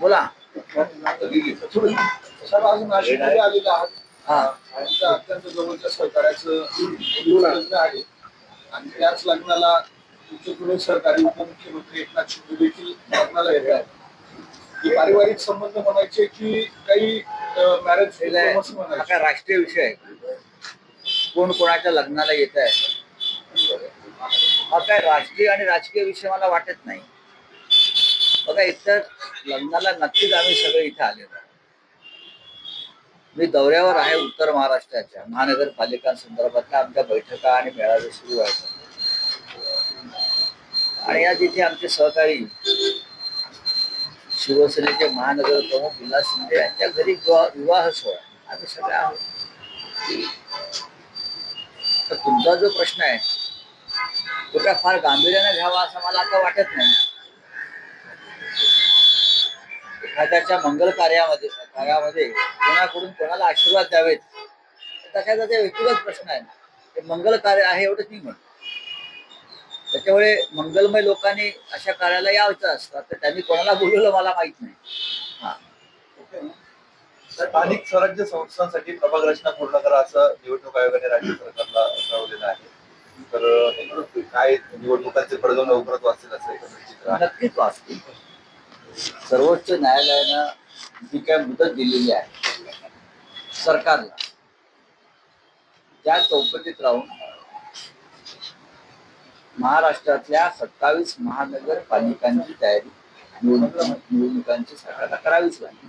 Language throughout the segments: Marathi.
बोला. सर अजून नाशिकमध्ये आलेले आहात. आमच्या अत्यंत जवळच्या सहकार्याचं लग्न आहे आणि त्याच लग्नाला तुमचे पुणे सरकारी उपमुख्यमंत्री एकनाथ शिंदे देखील लग्नाला येत आहेत. पारिवारिक संबंध म्हणायचे की काही मॅरेज हा राष्ट्रीय विषय आहे. कोण कोणाच्या लग्नाला येत आहे हा काय राष्ट्रीय आणि राजकीय विषय मला वाटत नाही. बघा, इतर लग्नाला नक्कीच आम्ही सगळे इथे आलेलो. मी दौऱ्यावर आहे उत्तर महाराष्ट्राच्या महानगरपालिकांसंदर्भातल्या आमच्या बैठका आणि मेळावे सुरू आहेत. आणि या तिथे आमचे सहकारी शिवसेनेचे महानगर प्रमुख विलास शिंदे यांच्या घरी विवाह सोहळा आम्ही सगळे आहोत. तर तुमचा जो प्रश्न आहे तो काय फार गांभीर्याने घ्यावा असं मला आता वाटत नाही. एखाद्याच्या मंगल कार्यामध्ये कोणाकडून कोणाला आशीर्वाद द्यावेत तशाचा ते व्यक्तिगत प्रश्न आहे. ते मंगल कार्य आहे एवढंच मी म्हणतो. त्याच्यामुळे मंगलमय लोकांनी अशा कार्याला यायचं असतं. तर त्यांनी कोणाला बोलवलं मला माहित नाही. स्थानिक स्वराज्य संस्थांसाठी प्रभाग रचना पूर्ण करा असं निवडणूक आयोगाने राज्य सरकारला कळवलेलं आहे. तर काय निवडणुकांचे पडघम लवकरच वाचतील असं नक्कीच वाचतील. सर्वोच्च न्यायालयानं जी काय मुदत दिलेली आहे सरकारला त्या चौकटीत राहून महाराष्ट्रातल्या 27 महानगरपालिकांची तयारी निवडणुकांची सरकारला करावीच लागेल.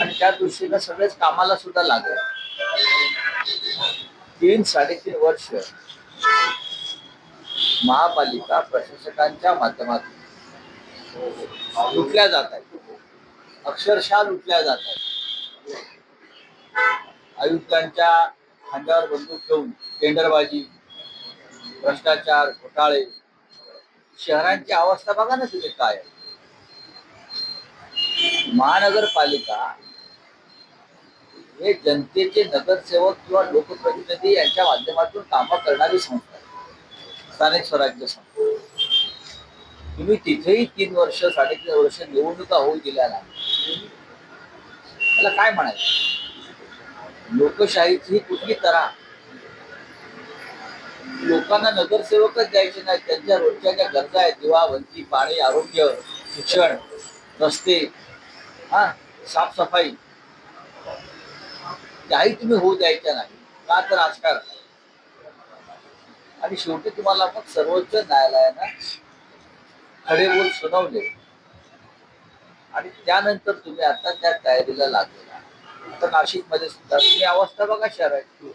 आणि त्या दृष्टीनं सगळेच कामाला सुद्धा लागेल. 3-3.5 वर्ष महापालिका प्रशासकांच्या माध्यमातून लुटल्या जात आहेत. अक्षरशः लुटल्या जात आहेत. आयुक्तांच्या खांद्यावर बंदूक ठेवून टेंडरबाजी, भ्रष्टाचार, घोटाळे. शहरांची अवस्था बघा ना तुम्ही काय आहे. महानगरपालिका हे जनतेचे नगरसेवक किंवा लोकप्रतिनिधी यांच्या माध्यमातून कामं करणारी संस्था आहे. स्थानिक स्वराज्य संस्था. तुम्ही तिथेही 3 वर्ष 3.5 वर्ष निवडणुका होऊ दिल्या नाही. मला काय म्हणायचं, लोकशाहीची कुठली तरा लोकांना नगरसेवकच द्यायचे नाहीत. त्यांच्या रोजच्या ज्या गरजा आहेत, दिवाबत्ती, पाणी, आरोग्य, शिक्षण, रस्ते, साफसफाई, त्याही तुम्ही होऊ द्यायच्या नाही. का तर राजकारण. आणि शेवटी तुम्हाला मग सर्वोच्च न्यायालयानं खडेबोल सुनावले आणि त्यानंतर तुम्ही आता त्या तयारीला लागलेला. आता नाशिकमध्ये सुद्धा तुम्ही अवस्था बघा शहराची,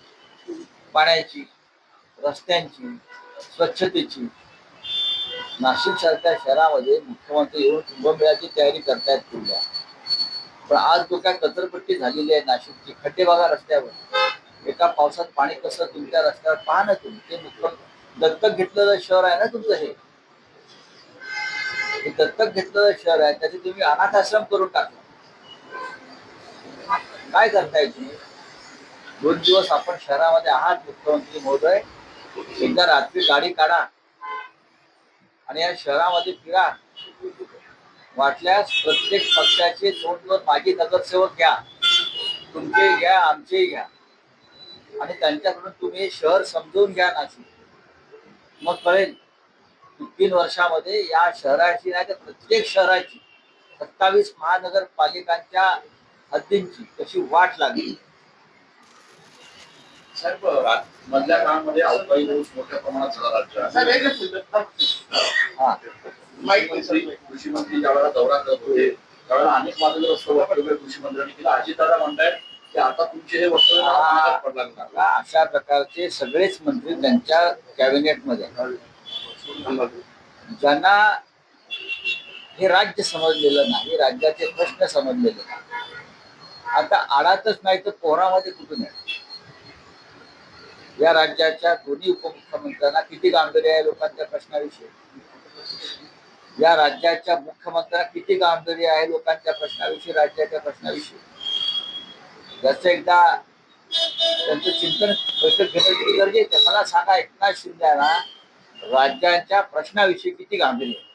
पाण्याची, रस्त्यांची, स्वच्छतेची. नाशिक सारख्या शहरामध्ये मुख्यमंत्री येऊन कुंभमेळ्याची तयारी करतायत तुमच्या. पण आज जो काय कचरपट्टी झालेली आहे नाशिकची, खड्डे बघा रस्त्यावर. एका पावसात पाणी कसं तुमच्या रस्त्यावर पहा ना तुम्ही. ते मुख्य दत्तक घेतलेलं शहर आहे ना तुमचं. हे दत्तक घेतलेलं शहर आहे, त्याचे तुम्ही अनाथ आश्रम करून टाकला. काय करताय तुम्ही? 2 दिवस आपण शहरामध्ये आहात मुख्यमंत्री महोदय. एकदा रात्री गाडी काढा आणि या शहरामध्ये फिरा. वाटल्यास प्रत्येक पक्षाचे 2 माजी नगरसेवक घ्या. तुमचे घ्या, आमचेही घ्या. आणि त्यांच्याकडून तुम्ही शहर समजून घ्या नाशिक. मग कळेल 3 वर्षामध्ये या शहराची नाही तर प्रत्येक शहराची 27 महानगरपालिकांच्या हद्दींची कशी वाट लागली. साहेब, मधल्या काळामध्ये अवकाळी पाऊस मोठ्या प्रमाणात झाला राज्यात. कृषी मंत्री ज्यावेळेला दौरा करत होते त्यावेळेला अनेक मार्ग वक्तव्य कृषी मंत्र्यांनी केलं. अजितदादा म्हणतायत की आता तुमचे हे वक्तव्य पडला. अशा प्रकारचे सगळेच मंत्री त्यांच्या कॅबिनेटमध्ये ज्यांना हे राज्य समजलेलं नाही, राज्याचे प्रश्न समजलेले नाही. आता आडातच नाही तर पोहरामध्ये कुठून आहे. या राज्याच्या दोन्ही उपमुख्यमंत्र्यांना किती गांभीर्य आहे लोकांच्या प्रश्नाविषयी. या राज्याच्या मुख्यमंत्र्यांना किती गांभीर्य आहे लोकांच्या प्रश्नाविषयी, राज्याच्या प्रश्नाविषयी. जसं एकदा त्यांचं चिंतन बैठक घेणं किती गरजेचं आहे. मला सांगा, एकनाथ शिंदेना राज्याच्या प्रश्नाविषयी किती गांभीर्य आहे?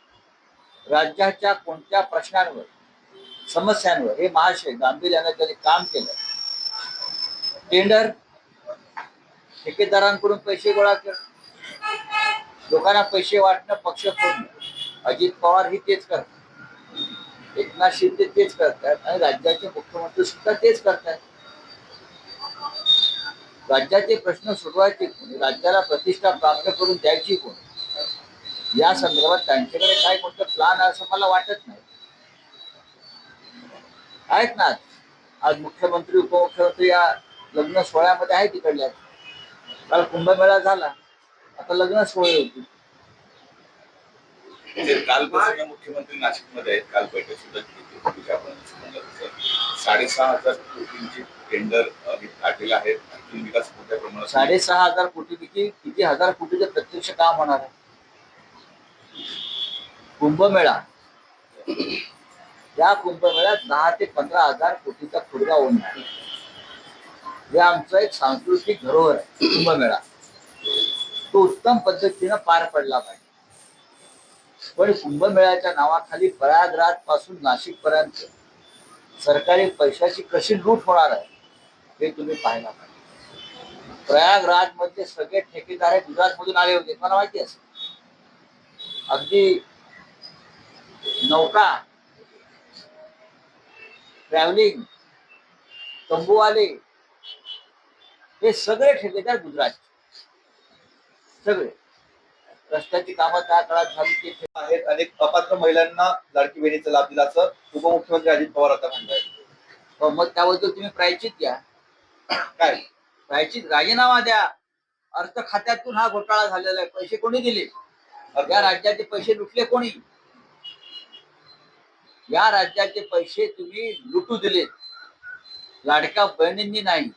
राज्याच्या कोणत्या प्रश्नांवर, समस्यांवर हे महाशय गांभीर्याने त्यांनी काम केलं. टेंडर, ठेकेदारांकडून पैसे गोळा केले, लोकांना पैसे वाटणं, पक्ष फोडणं. अजित पवार ही तेच करतात, एकनाथ शिंदे तेच करतात आणि राज्याचे मुख्यमंत्री सुद्धा तेच करतात. राज्याचे प्रश्न सोडवायचे कोण, राज्याला प्रतिष्ठा प्राप्त करून द्यायची कोण, या संदर्भात त्यांच्याकडे काय कोणतं प्लान आहे असं मला वाटत नाही. आहेत ना, आज मुख्यमंत्री उपमुख्यमंत्री या लग्न सोहळ्यामध्ये आहे तिकडल्या. काल कुंभमेळा झाला, आता लग्न सोहळे होती. कालपासून मुख्यमंत्री नाशिकमध्ये आहेत. काल बैठक सुद्धा केली. आपण 6,500 कोटींची टेंडर काढलेले आहेत. विकास मोठ्या प्रमाणात 6,500 कोटीपैकी किती हजार कोटीचं प्रत्यक्ष काम होणार आहे? कुंभमेळा, या कुंभमेळ्यात 10 ते 15,000 कोटीचा खुर्गा होणार. हे आमचं एक सांस्कृतिक धरोहर आहे. कुंभमेळा तो उत्तम पद्धतीनं पार पडला पाहिजे. पण कुंभमेळ्याच्या नावाखाली प्रयागराज पासून नाशिक पर्यंत सरकारी पैशाची कशी लूट होणार आहे हे तुम्ही पाहायला पाहिजे. प्रयागराज मध्ये सगळे ठेकेदार हे गुजरात मधून आले होते, मला माहिती असेल. अगदी नौका, ट्रॅव्हलिंग, तंबूवाले हे सगळे ठेकेदार गुजरातचे. सगळे रस्त्याची कामं त्या काळात झाली ते आहेत. अनेक अपात्र महिलांना लाडकी बहिणीचा लाभ दिला असं उपमुख्यमंत्री अजित पवार आता म्हणतात. मग त्याबद्दल तुम्ही प्रायचित घ्या. काय प्रायचित, राजीनामा द्या. अर्थ खात्यातून हा घोटाळा झालेला आहे. पैसे कोणी दिले? या राज्याचे पैसे लुटले कोणी? या राज्याचे पैसे तुम्ही लुटू दिले. लाडक्या बहिणींनी नाही,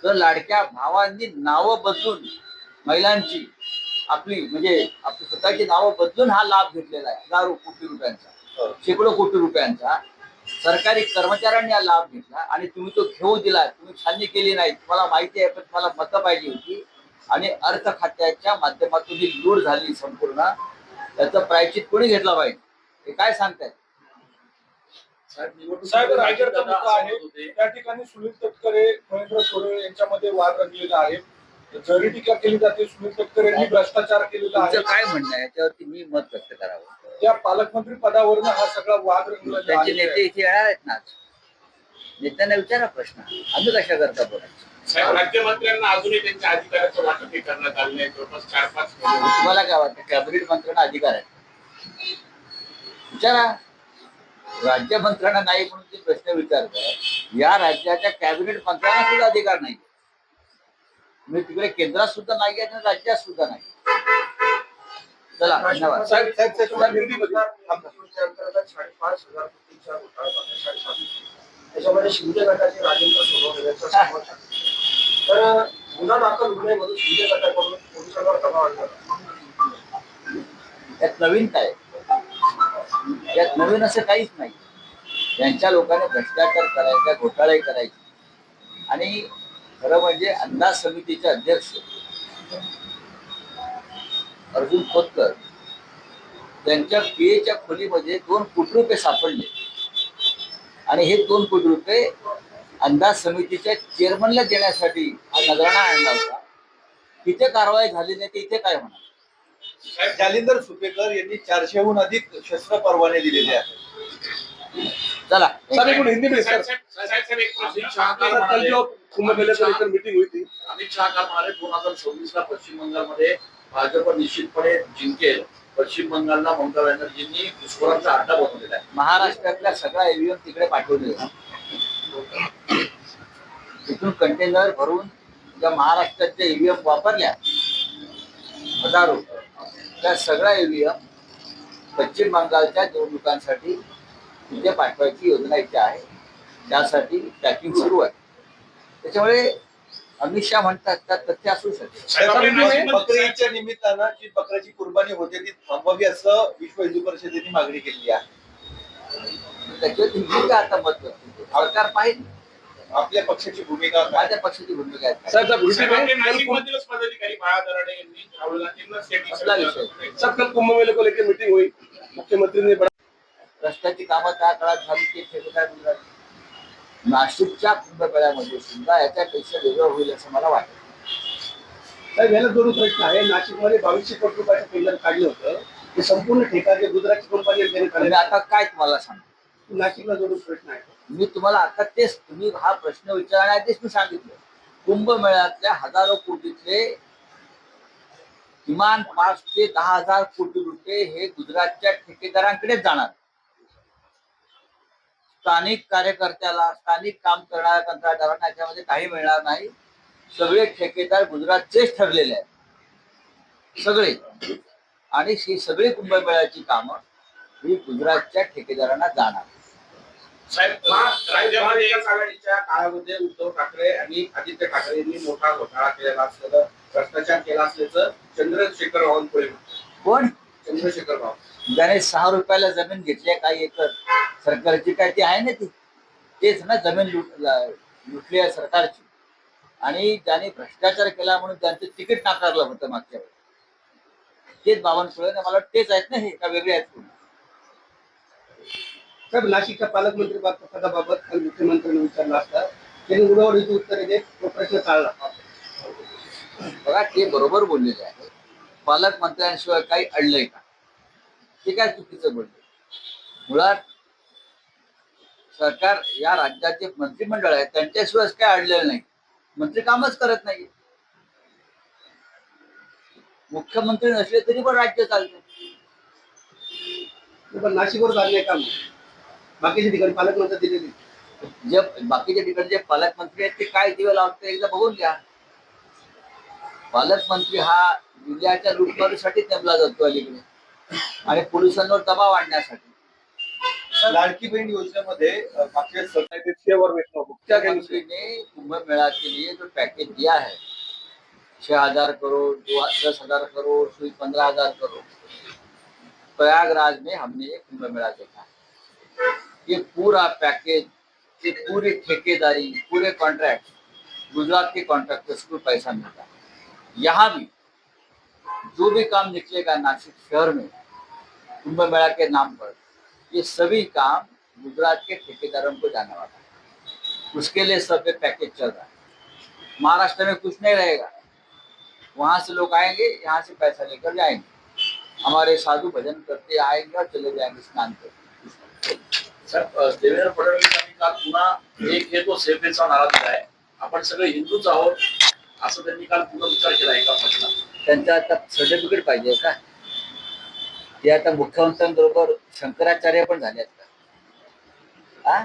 तर लाडक्या भावांनी नावं बदलून महिलांची, आपली म्हणजे आपली स्वतःची नावं बदलून हा लाभ घेतलेला आहे. हजारो कोटी रुपयांचा, शेकडो कोटी रुपयांचा सरकारी कर्मचाऱ्यांनी हा लाभ घेतला आणि तुम्ही तो घेऊ दिला. तुम्ही छाननी केली नाही. तुम्हाला माहिती आहे, पण तुम्हाला मतं पाहिजे होती आणि अर्थ खात्याच्या माध्यमातून ही लूट झाली संपूर्ण. त्याचं प्रायचित कोणी घेतला पाहिजे हे काय सांगतायत? साहेब, राज्याचा मुद्दा आहे. त्या ठिकाणी सुनील तटकरे, महेंद्र सोडवे यांच्यामध्ये वाद रंगलेला आहे. जरी टीका केली जाते, सुनील तटकरे यांनी भ्रष्टाचार केलेला आहे. तुमचं काय म्हणणं आहे याच्यावरती मी मत व्यक्त करावं? त्या पालकमंत्री पदावरनं हा सगळा वाद रंगलेला त्यांचे नेते आहे. इथे येणार आहेत ना. नेत्यांना विचारा प्रश्न, आम्ही कशा करता बोलायचं? राज्यमंत्र्यांना अजूनही त्यांच्या अधिकाराचं वाटप करण्यात आलं नाही. जवळपास 4-5 महिने. तुम्हाला काय वाटतं? कॅबिनेट मंत्र्यांना अधिकार आहे? विचारा. राज्यमंत्र्यांना नाही म्हणून ते प्रश्न विचारताय. या राज्याच्या कॅबिनेट मंत्र्यांना सुद्धा अधिकार नाही. मी तिकडे केंद्रात सुद्धा नाही आणि राज्यात सुद्धा नाही. चला, धन्यवाद. साहेब, अंतर्गत 5,500 कोटींचा घोटाळा करण्यासाठी त्याच्यामध्ये शिंदे गटाचे राजेंद्र सोनवणे यांचा समावेश आहे. तर गुन्हा दाखल होऊ नये म्हणून शिंदे गटाकडून पोलिसांवर दबाव आणला. यात नवीन काय? यात नवीन असं काहीच नाही. यांच्या लोकांनी भ्रष्टाचार करायचा, घोटाळे करायचे. आणि खरं म्हणजे अंदाज समितीचे अध्यक्ष अर्जुन खोतकर त्यांच्या पीएच्या खोलीमध्ये 2 कोटी रुपये सापडले आणि हे 2 कोटी रुपये अंदाज समितीच्या चेअरमनला देण्यासाठी हा नजराणा आणला होता. तिथे कारवाई झाली नाही, तर इथे काय होणार? जालिंदर सुपेकर यांनी 400हून अधिक शस्त्र परवाने दिलेले आहेत. चला, हिंदी में साहेब, एक प्रश्न. कुंभ मेल्याच्या लेकर मीटिंग हुई थी. अमित शहा काल म्हणाले 2026ला पश्चिम बंगालमध्ये भाजप निश्चितपणे जिंकेल. पश्चिम बंगालला ममता बॅनर्जींनी घुसखोरांचा अड्डा बनवलेला आहे. महाराष्ट्रातल्या सगळ्या ईव्हीएम तिकडे पाठवले. तिथून कंटेनर भरून ज्या महाराष्ट्राच्या ईव्हीएम वापरल्या हजारो, त्या सगळ्या ईव्हीएम पश्चिम बंगालच्या निवडणुकांसाठी तिथे पाठवायची योजना इथे आहे. त्यासाठी पॅकिंग सुरू आहे. त्याच्यामुळे अमित शहा म्हणतात त्यात तथ्य असू शकते. बकरीच्या निमित्तानं जी बकऱ्याची कुर्बानी होते ती थांबवावी असं विश्व हिंदू परिषदेने मागणी केली आहे. त्याच्यावर तुम्ही काय आता मत करतो? सरकार पाहिजे. आपल्या पक्षाची भूमिका काय? माझ्या पक्षाची भूमिका आहे काय? नाशिकमधीलच पदाधिकारी बाळा दराडे यांनी राहुल गांधींना कसला विषय? सब कल कुंभ मेले को लेकर मीटिंग हुई, मुख्यमंत्री ने रस्त्याची कामं त्या काळात झाली ते ठेकेदार गुजरात. नाशिकच्या कुंभमेळ्यामध्ये सुद्धा याच्यापेक्षा वेगळं होईल असं मला वाटतं. साहेब याला जोडून प्रश्न आहे. नाशिकमध्ये 2200 कोटी रुपयाचं टेंडर काढलं होतं, ते संपूर्ण ठेका जे गुजरातची कंपनी देण्यात मी आले. आता काय तुम्हाला सांगतो, नाशिकला जोडून प्रश्न आहे. मी तुम्हाला आता तेच तुम्ही हा प्रश्न विचारण्याआधीच मी सांगितलं, कुंभमेळ्यातल्या हजारो कोटीतले किमान 5 ते 10,000 कोटी रुपये हे गुजरातच्या ठेकेदारांकडेच जाणार. स्थानिक कार्यकर्त्याला, स्थानिक काम करणाऱ्या कंत्राटदारांना याच्यामध्ये काही मिळणार नाही. सगळे ठेकेदार गुजरातचेच ठरलेले आहेत सगळे, आणि ही सगळी कुंभमेळ्याची कामं ही गुजरातच्या ठेकेदारांना जाणार. साहेब राज्यामध्ये एकाच आघाडीच्या काळामध्ये उद्धव ठाकरे आणि आदित्य ठाकरे यांनी मोठा घोटाळा केलेला असलेलं, भ्रष्टाचार केला असल्याचं चंद्रशेखर बावनकुळे म्हणतात. कोण? चंद्रशेखर बावनकुळे. ज्याने 6 रुपयाला जमीन घेतली आहे काही एकर सरकारची, काय ती आहे ना ती, तेच ना जमीन लुटली आहे सरकारची. आणि ज्याने भ्रष्टाचार केला म्हणून त्यांचं तिकीट नाकारलं होतं मागच्या वेळी, तेच बावनकुळे. मला वाटतं तेच आहेत ना, हे का वेगळे आहेत कोण? साहेब नाशिकच्या पालकमंत्री पदाबाबत काल मुख्यमंत्र्यांनी विचारलं असता, त्यांनी उडवडीची उत्तरे देत तो प्रश्न टाळला. बघा ते बरोबर बोललेले आहे. पालकमंत्र्यांशिवाय काही अडलंय का? ते काय चुकीचं बोलले. मुळात सरकार या राज्याचे मंत्रिमंडळ आहे, त्यांच्याशिवाय काय अडलेलं नाही. मंत्री कामच करत नाही. मुख्यमंत्री नसले तरी पण राज्य चालतं. पण नाशिकवर चाललंय काम, बाकीच्या ठिकाणी पालकमंत्री दिलेली. जे बाकीच्या ठिकाणी जे पालकमंत्री आहेत ते काय दिवे लावतात एकदा बघून घ्या. पालकमंत्री हा जिल्ह्याच्या लुटमारीसाठी नेमला जातो अलीकडे, आणि पोलिसांवर दबाव आणण्यासाठी. लाडकी बहीण योजनेमध्ये मागच्या मुख्यमंत्रीने कुंभ मेला के लिए जो पैकेज दिया है 6,000 करोड़, 10,000 करोड़, फिर 15,000 करोड़, प्रयागराज में हमने ये कुंभ मेला देखा है. ये पूरा पैकेज, ये पूरी ठेकेदारी, पूरे कॉन्ट्रैक्ट गुजरात के कॉन्ट्रैक्टर्स को पैसा मिलता है. यहाँ भी जो भी काम निकलेगा नासिक शहर में कुंभ मेला के नाम पर, ये सभी काम गुजरात के ठेकेदारों को जाने वाला है. उसके लिए सब पे पैकेज चल रहा है. महाराष्ट्र में कुछ नहीं रहेगा. वहां से लोग आएंगे, यहाँ से पैसा लेकर जाएंगे. हमारे साधु भजन करते आएंगे और चले जाएंगे स्नान करके. साहेब देवेंद्र फडणवीसांनी काल पुन्हा एक हे तो सेफेचा नारा दिला आहे. आपण सगळे हिंदूच आहोत असं त्यांनी काल पुन्हा विचार केला एका पक्षाला. त्यांचं आता सर्टिफिकेट पाहिजे का? ते आता मुख्यमंत्र्यांबरोबर शंकराचार्य पण झाले आहेत का?